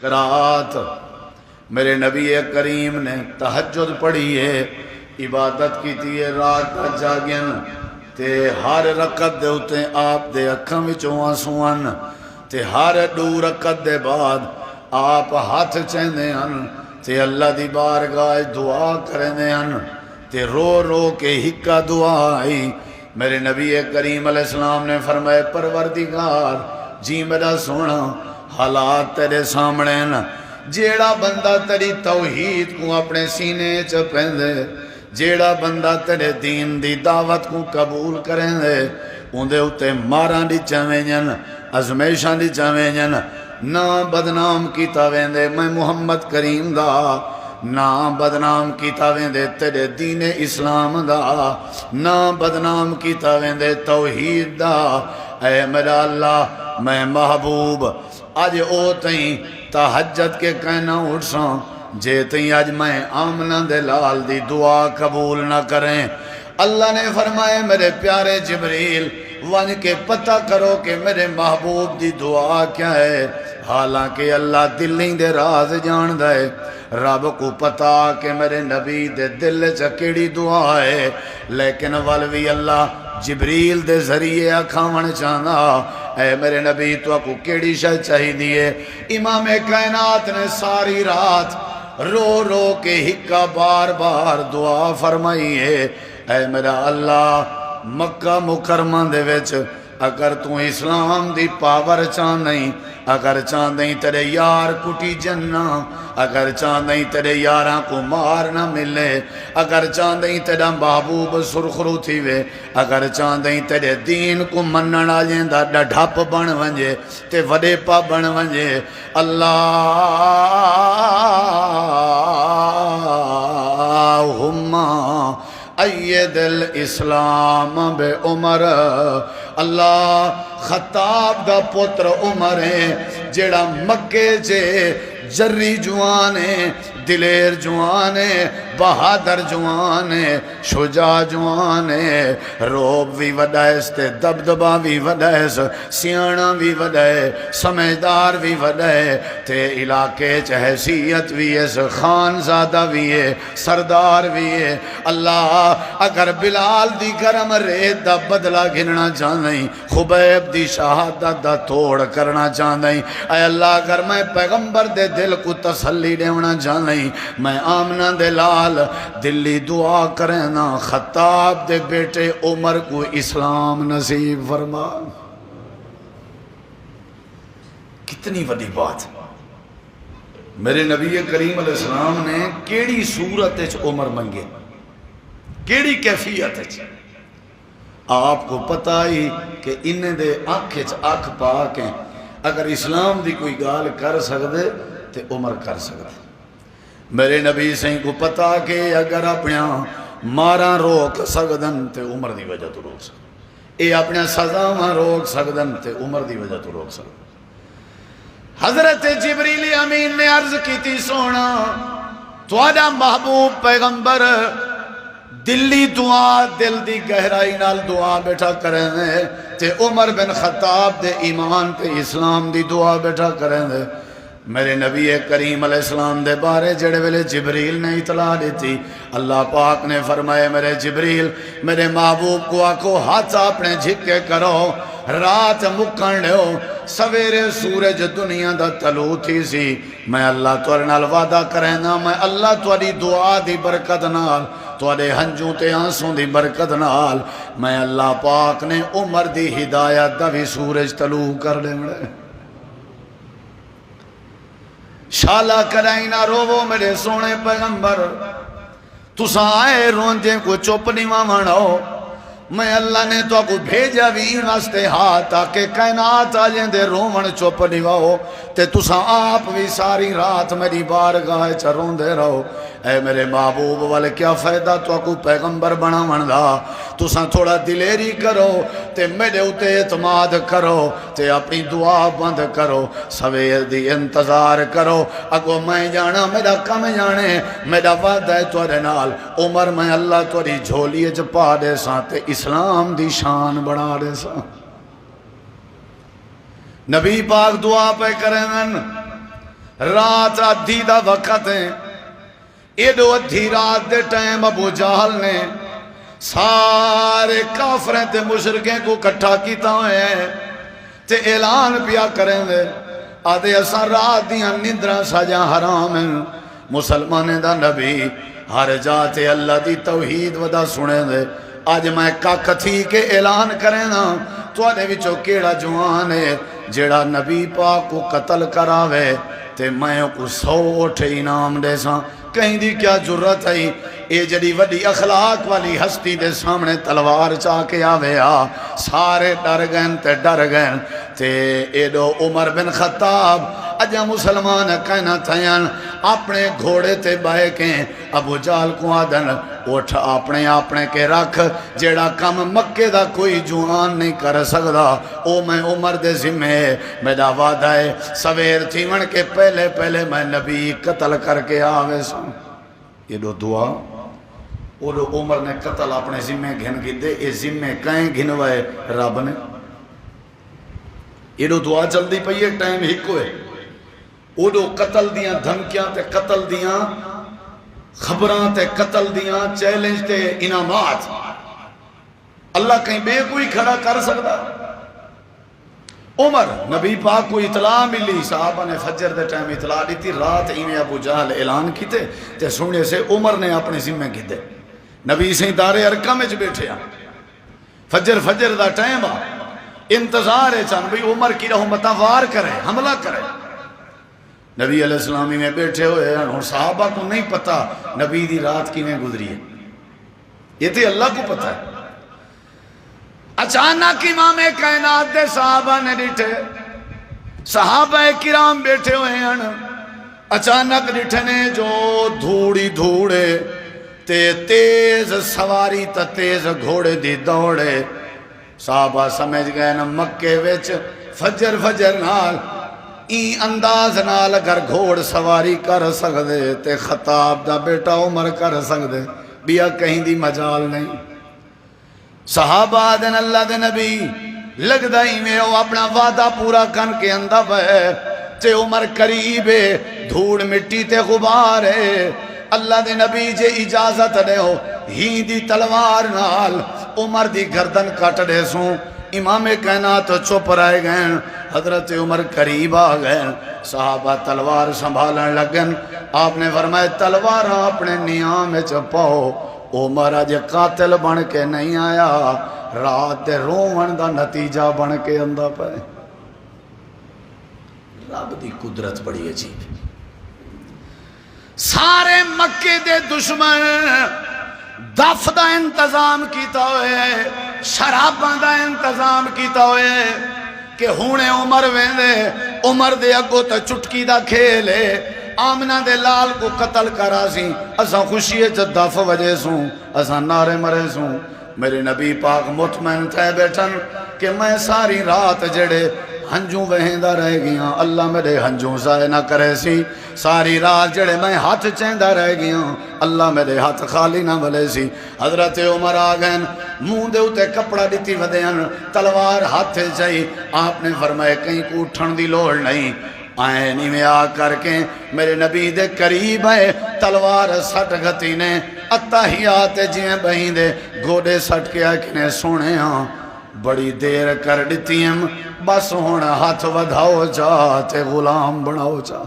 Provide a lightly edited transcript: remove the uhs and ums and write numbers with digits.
قرات میرے نبی کریم نے تہجد پڑھی ہے، عبادت کی ہے، رات کا جاگن تے ہر رکعت دے اتے آپ دے اکھاں وچوں آنسو آن تے ہر 2 رکعت دے بعد آپ ہاتھ چیندے ہن تے اللہ دی بارگاہ دعا کرنے ہن تے رو رو کے ہکا دعا آئی۔ میرے نبی کریم علیہ السلام نے فرمائے پروردگار جی میرا سونا حالات تیرے سامنے نا، جیڑا بندہ تیری توحید کو اپنے سینے چ پہندے، جیڑا بندہ تیرے دین دی دعوت کو قبول کریں دے، اندے اتے ماراں دی چاوینجن، ازمیشاں دی چاوینجن، نہ بدنام کیتا ویندے میں محمد کریم دا، نہ بدنام کیتا ویندے تیرے دین اسلام دا، نہ بدنام کیتا ویندے توحید دا۔ اے میرا اللہ میں محبوب آج او تئیں تہجد کے کہنا اٹھساں جے تئیں آج میں آمنہ دے لال دی دعا قبول نہ کریں۔ اللہ نے فرمائے میرے پیارے جبریل ون کے پتہ کرو کہ میرے محبوب دی دعا کیا ہے، حالانکہ اللہ دلیں دے راز جان دے، رب کو پتا کہ میرے نبی دے دل چکیڑی دعا ہے، لیکن والوی اللہ جبریل دے ذریعے اکھاون چاہنا اے میرے نبی تو کو کیڑی شے چاہی دیئے۔ امام کائنات نے ساری رات رو رو کے ہکا بار بار دعا فرمائی ہے، اے میرا اللہ مکہ مکرمہ دے وچ اگر تو اسلام دی پاور چاندیں، اگر چاندیں تیرے یار کٹی جنہ، اگر چاندیں تیرے یاراں کو مار نہ ملے، اگر چاندیں تیرا محبوب سرخرو تھی وے، اگر چاندیں تیرے دین کو منن آجیں دا ڈھپ بن ونجے تے وڈے پا بن ونجے، اللہم اید الاسلام بے عمر۔ اللہ خطاب دا پتر عمر ہے جیڑا مکے جے جری جوان ہے، دلیر جوان ہے، بہادر جوان ہے، شجاع جوان ہے، روب بھی وڈا ہے، دبدبہ بھی وڈا ہے، سیانہ بھی وڈا ہے، سمجھدار بھی وڈا ہے، تے علاقے چ حیثیت بھی ہے، خان زادہ بھی ہے، سردار بھی ہے۔ اللہ اگر بلال دی گرم ریت دا بدلہ گھننا چاندیں، خبیب دی شہادت دا توڑ کرنا چاندیں، اے اللہ اگر میں پیغمبر دے دل کو تسلی دیونا چاندیں، میں آمنہ دے لال دلی دعا کرنا خطاب دے بیٹے عمر کو اسلام نصیب فرما۔ کتنی بڑی بات میرے نبی کریم علیہ السلام نے کیڑی صورت عمر منگے، کیڑی کیفیت ہے۔ آپ کو پتہ ہی کہ انہیں دے آنکھ آنکھ پاک ہیں، اگر اسلام دی کوئی گال کر سکتے تے عمر کر سکتے۔ میرے نبی سے کو پتا کہ اگر اپنے ماراں روک سکدن تے عمر دی وجہ تو روک سکدن، اے اپنے سزاواں روک سکدن تے عمر دی وجہ تو روک سکدن۔ حضرت جبریل امین نے عرض کی تھی سونا تواڈا محبوب پیغمبر دلی دعا دل دی گہرائی نال دعا بیٹھا کریں دے تے عمر بن خطاب دے ایمان تے اسلام دی دعا بیٹھا کریں دے۔ میرے نبی کریم علیہ السلام دے بارے جڑے ویلے جبریل نے اطلاع دیتی، اللہ پاک نے فرمائے میرے جبریل میرے محبوب کو آکو ہاتھ اپنے جھکے کرو، رات مکن لیو، سویرے سورج دنیا دا طلوع تھی سی، میں اللہ توڑے نال وعدہ کرنا، میں اللہ توڑی دعا دی برکت نال، توڑے ہنجوں تے آنسوں دی برکت نال، میں اللہ پاک نے عمر دی ہدایت دا بھی سورج طلوع کر دے مڑے۔ شالا کرائیں نہ روو میرے سونے پیغمبر، تساں آئے رونجیں کو چپ نہیں مانو، میں اللہ نے تو کو بھیجا وین واسطے ہاں تاکہ کائنات آجیں دے رومن چپ نہیں واؤ تے تساں آپ بھی ساری رات میری بارگاہ چرون دے رہو۔ اے میرے محبوب والے کیا فائدہ تو کو پیغمبر بنا مندا، تساں تھوڑا دلیری کرو تے میرے اتے اعتماد کرو تے اپنی دعا بند کرو، سویر دی انتظار کرو، اگو میں جانا میرا کم جانے، میرا وعدہ ہے توڑے نال، عمر میں اللہ توڑی جھولی پا دے ساں تے اسلام دی شان بڑھا دے ساں۔ نبی پاک دعا پہ کریں رات ادھی دا وقت ہے، ایڈو ادھی رات دے ٹائم ابو جہل نے سارے کافریں تے مشرکیں کو کٹھا کیتا ہوئے ہیں تے اعلان پیا کریں دے آدھے اساں رات دیاں نندراں سجاں حرام ہیں، مسلمانے دا نبی ہر جاتے اللہ دی توحید ودا سنے دے آج میں کاک تھی کے اعلان کریں نا تو آنے وچو کیڑا جوان ہے جیڑا نبی پاک کو قتل کراوے تے میں کو 100 اٹھے انعام دے ساں کہیں دی کیا جرت ہے اے جڑی وڈی اخلاق والی ہستی دے سامنے تلوار چاہ کے آوے سارے ڈر گئن تے ایڈو عمر بن خطاب اجا مسلمان کہنا تھیان اپنے گھوڑے تے بائے کے ابو جہل کو آدن اٹھ اپنے کے رکھ جیڑا کم مکے دا کوئی جوان نہیں کر سکدا او میں عمر دے ذمہ میرا وعدہ ہے سویر تھیون کے پہلے میں نبی قتل کر کے آوے سوں یہ دو دعا اور عمر نے قتل اپنے ذمہ گھن کی دے یہ ذمہ کہیں گھنوائے رب نے یہ دو دعا چل دی پئی ایک ٹائم ہی کوئے وہ دو قتل دیاں دھمکیاں تے قتل دیاں خبراں تے قتل دیاں چیلنج تے انعامات اللہ کہیں بے کوئی کھڑا کر سکتا عمر نبی پاک کو اطلاع ملی صحابہ نے فجر دے ٹائم اطلاع دی تھی رات ایمیں ابو جہل اعلان کیتے تے سونے سے عمر نے اپنے ذمہ کی دے نبی سے دار ارقم وچ بیٹھے فجر دا ٹائم انتظار ہے چاند بھئی عمر کی رحمتہ وار کرے حملہ کرے نبی علیہ السلامی میں بیٹھے ہوئے ہیں اور صحابہ کو نہیں پتا نبی دی رات کی میں گزری ہے یہ تھی اللہ کو پتا ہے اچانک امام کائنات دے صحابہ نے ڈٹھے صحابہ کرام بیٹھے ہوئے ہیں اچانک ڈٹھنے جو دھوڑے تے تیز سواری تا تیز گھوڑے دی دوڑے صحابہ سمجھ گئے نا مکے وچ فجر نال این انداز نال اگر گھوڑ سواری کر سکدے تے خطاب دا بیٹا عمر کر سکدے بیا کہیں دی مجال نہیں صحابہ دن اللہ دے نبی لگ دائی میں وہ اپنا وعدہ پورا کن کے اندہ بے تے عمر قریبے دھوڑ مٹی تے غبار ہے اللہ دے نبی جے اجازت دے ہو ہی دی تلوار نال عمر دی گردن کٹ دے سوں امام کائنات چپ رائے گئے حضرت عمر قریب آ گئے صحابہ تلوار سنبھالن لگن آپ نے فرمایا تلوار اپنے نیام میں چپاؤ عمر آج قاتل بن کے نہیں آیا رات دے رومن دا نتیجہ بن کے اندہ پہ رب دی قدرت بڑی عجیب سارے مکے دے دشمن دف دا انتظام کیتا ہوئے شراباں دا انتظام کیتا ہوئے کہ ہونے عمر ویندے عمر دے اگو تا چٹکی دا کھیلے آمنہ دے لال کو قتل کرا سی اساں خوشی ہے جد دف وجہ سوں اساں نعرے مرے سوں میرے نبی پاک مطمئن تھے بیٹھن کہ میں ساری رات جڑے ہنجوں وہندہ رہ گیاں اللہ میرے ہنجوں ضائع نہ کرے سی ساری رات جڑے میں ہاتھ چیندہ رہ گیاں اللہ میرے ہاتھ خالی نہ بلے سی حضرت عمر آگئن منہ دے اتے کپڑا دیتی ودین تلوار ہاتھ چاہی آپ نے فرمائے کہیں کو اٹھن دی لوڑ نہیں آئینی میں آ کر کے میرے نبی دے قریب ہے تلوار سٹ گتی نے اتحیات جیئے بہین دے گوڑے سٹ کے آکنے سونے ہاں بڑی دیر کر دیتی ہم بس ہونا ہاتھ ودھاؤ جا تے غلام بناؤ جا